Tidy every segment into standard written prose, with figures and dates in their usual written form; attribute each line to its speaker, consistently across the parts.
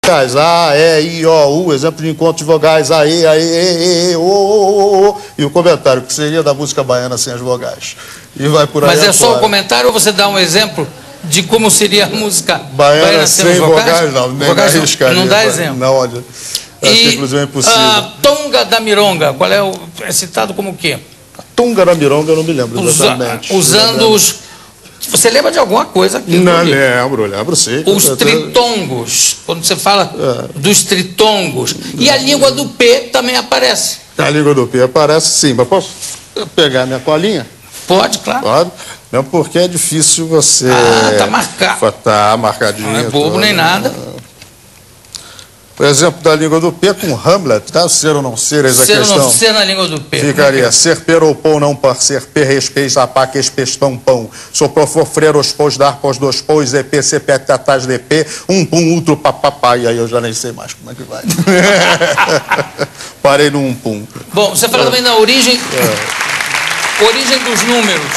Speaker 1: musicais, A, E, I, O, U, exemplo de encontro de vogais, A, E, O, e o comentário, que seria da música baiana sem as vogais. E vai por aí.
Speaker 2: Mas é só o comentário ou você dá um exemplo de como seria a música
Speaker 1: baiana sem vogais? Não, nem arriscaria.
Speaker 2: Não dá exemplo.
Speaker 1: Não, olha, acho que inclusive é impossível.
Speaker 2: A Tonga da Mironga, qual é é citado como o quê?
Speaker 1: A Tonga da Mironga eu não me lembro exatamente.
Speaker 2: Usando os... Você lembra de alguma coisa aqui?
Speaker 1: Não, lembro sim.
Speaker 2: Os tritongos, quando você fala dos tritongos. E a língua do P também aparece.
Speaker 1: A língua do P aparece sim, mas posso pegar minha colinha?
Speaker 2: Pode, claro.
Speaker 1: Pode. Não, porque é difícil você...
Speaker 2: tá marcado.
Speaker 1: Tá marcadinho.
Speaker 2: Não é bobo nem nada.
Speaker 1: Por exemplo, da língua do P com Hamlet, tá? Ser ou não ser, essa
Speaker 2: questão.
Speaker 1: Ser ou não
Speaker 2: ser na língua do P.
Speaker 1: Ficaria ser per ou pão, não par ser, per respeis, apá, que espestão, pão. Sou profofrer os pós, dar pós, dois pós, EP, CP, tatás, DP, pum, outro papapá. E aí eu já nem sei mais como é que vai. Parei no pum.
Speaker 2: Bom, você fala também na origem... Origem dos números.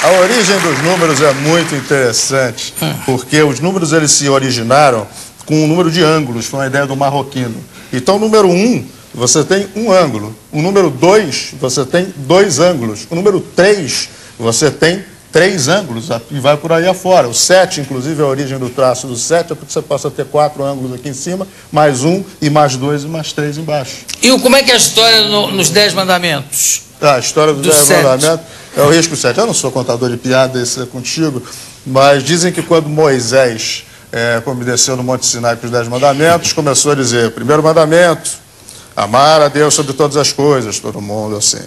Speaker 1: A origem dos números é muito interessante, porque os números eles se originaram com um número de ângulos, foi uma ideia do marroquino. Então, o número 1, você tem um ângulo. O número 2, você tem 2 ângulos. O número 3, você tem 3 ângulos, e vai por aí afora. O 7, inclusive, a origem do traço do 7 é porque você possa ter 4 ângulos aqui em cima, mais 1, e mais 2, e mais 3 embaixo.
Speaker 2: E como é que é a história nos 10 mandamentos?
Speaker 1: A história dos 10 mandamentos é o risco 7. Eu não sou contador de piada, isso é contigo, mas dizem que quando Moisés... como desceu no Monte Sinai com os 10 mandamentos, começou a dizer, primeiro mandamento, amar a Deus sobre todas as coisas, todo mundo assim.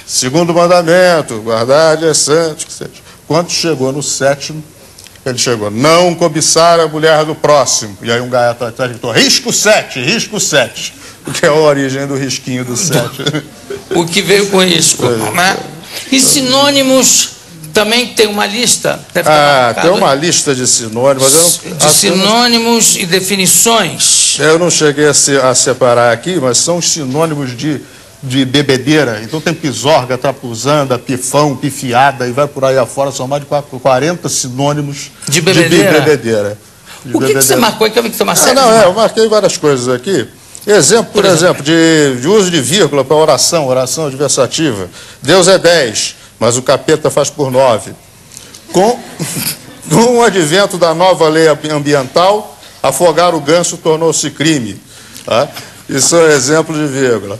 Speaker 1: Segundo mandamento, guardar é santo, que seja. Quando chegou no 7º, ele chegou, não cobiçar a mulher do próximo. E aí um gaiato atrás gritou, risco 7, que é a origem do risquinho do 7.
Speaker 2: O que veio com risco, né? E sinônimos... Também tem uma lista?
Speaker 1: Tem uma lista de sinônimos.
Speaker 2: Sinônimos e definições.
Speaker 1: Eu não cheguei a separar aqui, mas são os sinônimos de bebedeira. Então tem pisorga, trapuzanda, pifão, pifiada, e vai por aí afora. São mais de 40 sinônimos
Speaker 2: de bebedeira.
Speaker 1: O
Speaker 2: que você marcou? Que você marcou?
Speaker 1: Eu marquei várias coisas aqui. Por exemplo, de uso de vírgula para oração adversativa. Deus é 10. Mas o capeta faz por 9. Com o advento da nova lei ambiental, afogar o ganso tornou-se crime. Tá? Isso é exemplo de vírgula.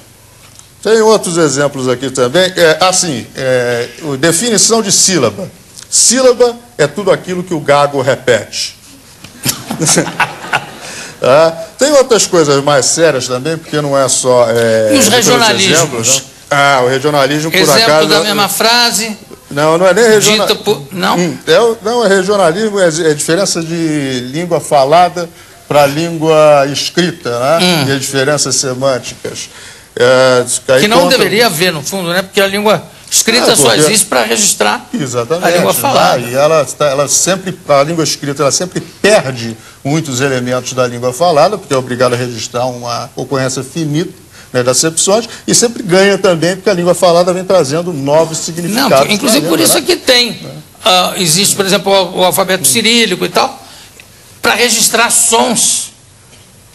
Speaker 1: Tem outros exemplos aqui também. Definição de sílaba. Sílaba é tudo aquilo que o gago repete. Tem outras coisas mais sérias também, porque não é só...
Speaker 2: E os regionalismos?
Speaker 1: O regionalismo, por
Speaker 2: exemplo
Speaker 1: acaso...
Speaker 2: da mesma frase?
Speaker 1: Não é nem regionalismo.
Speaker 2: Não?
Speaker 1: Não, é regionalismo, é diferença de língua falada para língua escrita, né? E as diferenças semânticas.
Speaker 2: Que não deveria haver, no fundo, né? Porque a língua escrita só existe para registrar a língua falada.
Speaker 1: E a língua escrita ela sempre perde muitos elementos da língua falada, porque é obrigado a registrar uma ocorrência finita, das acepções, e sempre ganha também, porque a língua falada vem trazendo novos significados.
Speaker 2: Inclusive por isso aqui tem. Existe, por exemplo, o alfabeto cirílico e tal, para registrar sons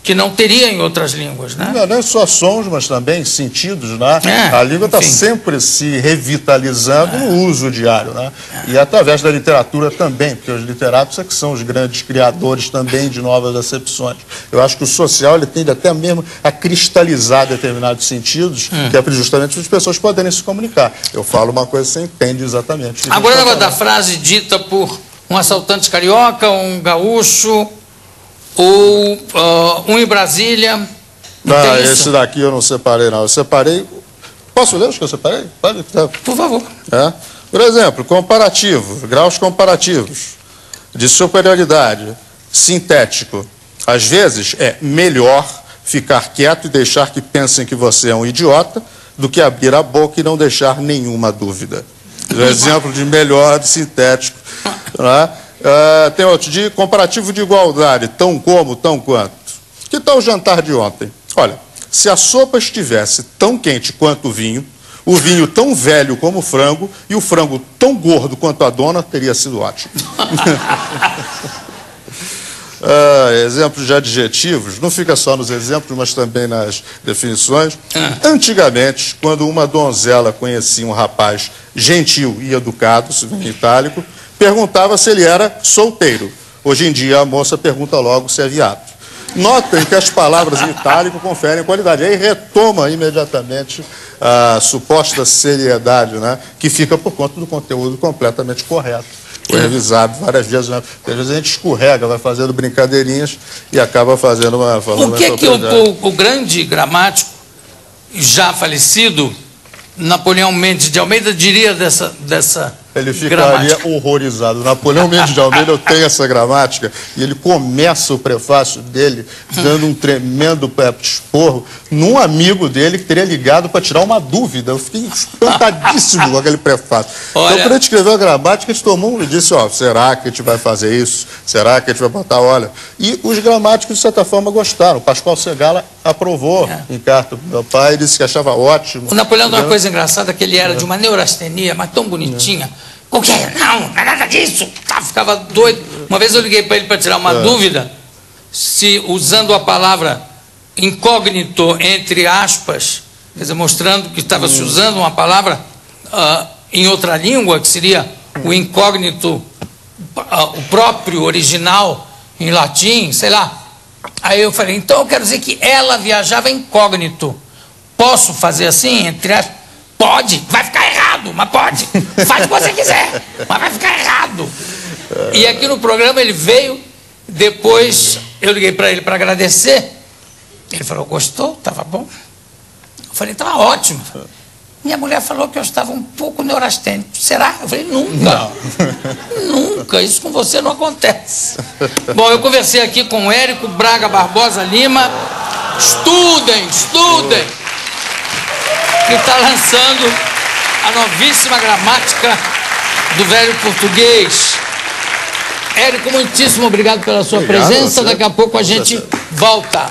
Speaker 2: que não teria em outras línguas, né?
Speaker 1: Não é só sons, mas também sentidos, né? A língua está sempre se revitalizando no uso diário, né? E através da literatura também, porque os literatos é que são os grandes criadores também de novas acepções. Eu acho que o social ele tende até mesmo a cristalizar determinados sentidos, que é justamente para as pessoas poderem se comunicar. Eu falo uma coisa, você entende exatamente.
Speaker 2: Agora, o negócio da frase dita por um assaltante carioca, um gaúcho... ou em Brasília.
Speaker 1: Esse daqui eu não separei, não. Eu separei... Posso ler os que eu separei? Pode?
Speaker 2: Por favor.
Speaker 1: Por exemplo, comparativo, graus comparativos, de superioridade, sintético. Às vezes é melhor ficar quieto e deixar que pensem que você é um idiota do que abrir a boca e não deixar nenhuma dúvida. Exemplo de melhor, de sintético. Né? Tem outro de comparativo de igualdade, tão como, tão quanto. Que tal o jantar de ontem? Olha, se a sopa estivesse tão quente quanto o vinho tão velho como o frango e o frango tão gordo quanto a dona, teria sido ótimo. exemplos de adjetivos, não fica só nos exemplos, mas também nas definições. Antigamente, quando uma donzela conhecia um rapaz gentil e educado, se vem em itálico, perguntava se ele era solteiro. Hoje em dia, a moça pergunta logo se é viado. Notem que as palavras em itálico conferem qualidade. Aí retoma imediatamente a suposta seriedade, né, que fica por conta do conteúdo completamente correto. Foi revisado várias vezes, né? Às vezes a gente escorrega, vai fazendo brincadeirinhas e acaba fazendo uma...
Speaker 2: O que o grande gramático, já falecido, Napoleão Mendes de Almeida, diria dessa
Speaker 1: Ele ficaria horrorizado. Napoleão Mendes de Almeida, eu tenho essa gramática, e ele começa o prefácio dele dando um tremendo esporro num amigo dele que teria ligado para tirar uma dúvida. Eu fiquei espantadíssimo com aquele prefácio. Olha, então, quando ele escreveu a gramática, ele tomou e disse, ó, será que a gente vai fazer isso? Será que a gente vai botar, olha... E os gramáticos, de certa forma, gostaram. O Pascoal Segala aprovou em carta do meu pai, disse que achava ótimo.
Speaker 2: O Napoleão tem uma coisa engraçada, que ele era de uma neurastenia, mas tão bonitinha. O quê? Não é nada disso. Ficava doido. Uma vez eu liguei para ele para tirar uma dúvida, se usando a palavra incógnito entre aspas, quer dizer, mostrando que estava se usando uma palavra em outra língua, que seria o incógnito, o próprio original em latim, sei lá. Aí eu falei, então eu quero dizer que ela viajava incógnito. Posso fazer assim, entre aspas? Pode, vai ficar errado, mas pode. Faz o que você quiser, mas vai ficar errado. E aqui no programa ele veio, depois eu liguei para ele para agradecer. Ele falou, gostou? Estava bom? Eu falei, estava ótimo. Minha mulher falou que eu estava um pouco neurastênico. Será? Eu falei, nunca. Não. Nunca, isso com você não acontece. Bom, eu conversei aqui com o Érico Braga Barbosa Lima. Estudem, estudem. Que está lançando a novíssima gramática do velho português. Érico, muitíssimo obrigado pela sua presença. Daqui a pouco a gente volta.